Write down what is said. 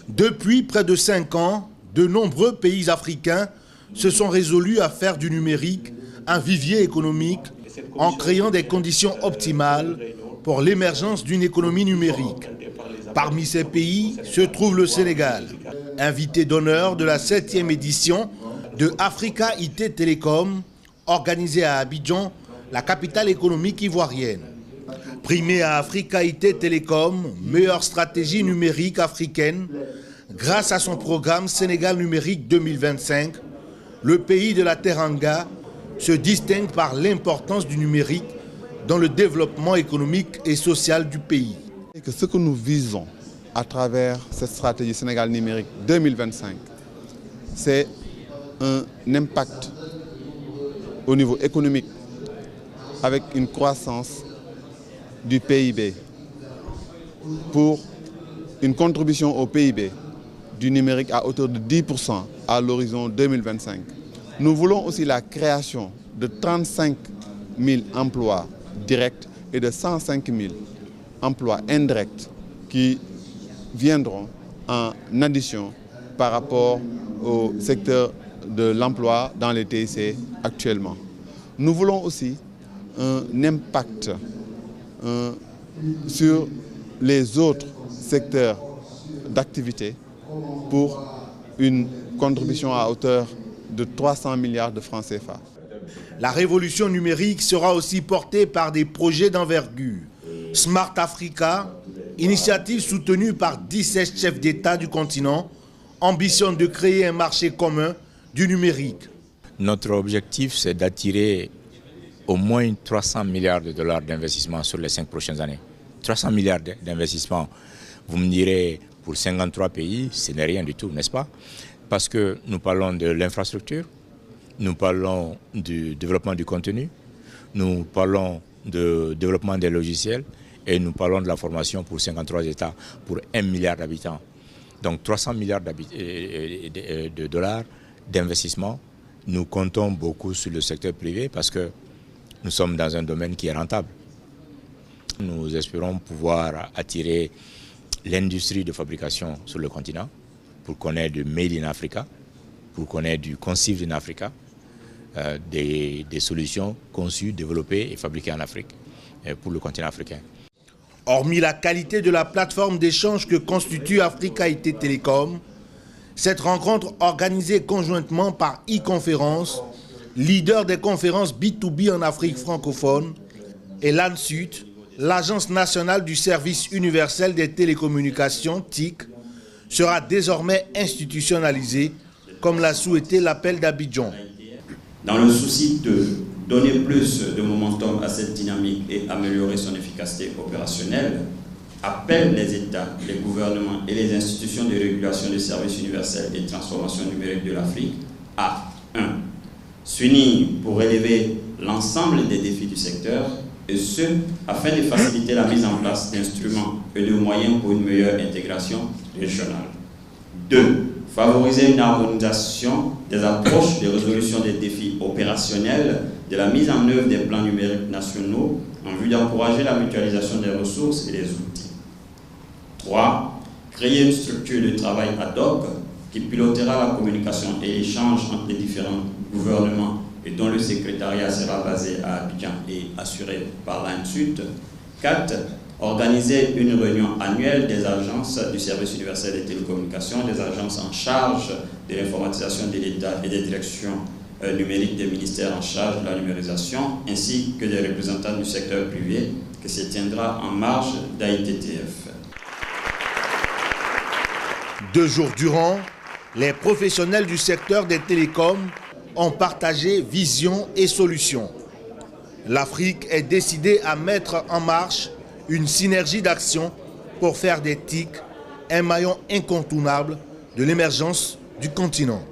Depuis près de 5 ans, de nombreux pays africains se sont résolus à faire du numérique un vivier économique en créant des conditions optimales pour l'émergence d'une économie numérique. Parmi ces pays se trouve le Sénégal, invité d'honneur de la 7e édition de Africa IT Telecom, organisée à Abidjan, la capitale économique ivoirienne. Primé à Africa IT Telecom, meilleure stratégie numérique africaine, grâce à son programme Sénégal numérique 2025, le pays de la Teranga se distingue par l'importance du numérique dans le développement économique et social du pays. Ce que nous visons à travers cette stratégie Sénégal numérique 2025, c'est un impact au niveau économique avec une croissance du PIB pour une contribution au PIB du numérique à hauteur de 10% à l'horizon 2025. Nous voulons aussi la création de 35 000 emplois directs et de 105 000 emplois indirects qui viendront en addition par rapport au secteur de l'emploi dans les TIC actuellement. Nous voulons aussi un impact sur les autres secteurs d'activité pour une contribution à hauteur de 300 milliards de francs CFA. La révolution numérique sera aussi portée par des projets d'envergure. Smart Africa, initiative soutenue par 17 chefs d'État du continent, ambitionne de créer un marché commun du numérique. Notre objectif, c'est d'attirer au moins 300 milliards de dollars d'investissement sur les 5 prochaines années. 300 milliards d'investissements, vous me direz, pour 53 pays, ce n'est rien du tout, n'est-ce pas? Parce que nous parlons de l'infrastructure, nous parlons du développement du contenu, nous parlons du développement des logiciels et nous parlons de la formation pour 53 États, pour 1 milliard d'habitants. Donc 300 milliards de dollars d'investissement. Nous comptons beaucoup sur le secteur privé parce que nous sommes dans un domaine qui est rentable. Nous espérons pouvoir attirer l'industrie de fabrication sur le continent pour qu'on ait du Made in Africa, pour qu'on ait du Conceived in Africa, des solutions conçues, développées et fabriquées en Afrique pour le continent africain. Hormis la qualité de la plateforme d'échange que constitue Africa IT Telecom, cette rencontre organisée conjointement par e-conférence, leader des conférences B2B en Afrique francophone, et l'ANSUT, l'Agence nationale du service universel des télécommunications, TIC, sera désormais institutionnalisée, comme l'a souhaité l'appel d'Abidjan. Dans le souci de donner plus de momentum à cette dynamique et améliorer son efficacité opérationnelle, appelle les États, les gouvernements et les institutions de régulation des services universels et de transformation numérique de l'Afrique à 1. S'unir pour relever l'ensemble des défis du secteur, et ce, afin de faciliter la mise en place d'instruments et de moyens pour une meilleure intégration régionale. 2. Favoriser une harmonisation des approches de résolution des défis opérationnels de la mise en œuvre des plans numériques nationaux en vue d'encourager la mutualisation des ressources et des outils. 3. Créer une structure de travail ad hoc qui pilotera la communication et l'échange entre les différents gouvernements et dont le secrétariat sera basé à Abidjan et assuré par l'ANSUT. 4. Organiser une réunion annuelle des agences du service universel des télécommunications, des agences en charge de l'informatisation de l'État et des directions numériques des ministères en charge de la numérisation, ainsi que des représentants du secteur privé, que se tiendra en marge d'AITTF. 2 jours durant, les professionnels du secteur des télécoms ont partagé vision et solutions. L'Afrique est décidée à mettre en marche une synergie d'action pour faire des TIC un maillon incontournable de l'émergence du continent.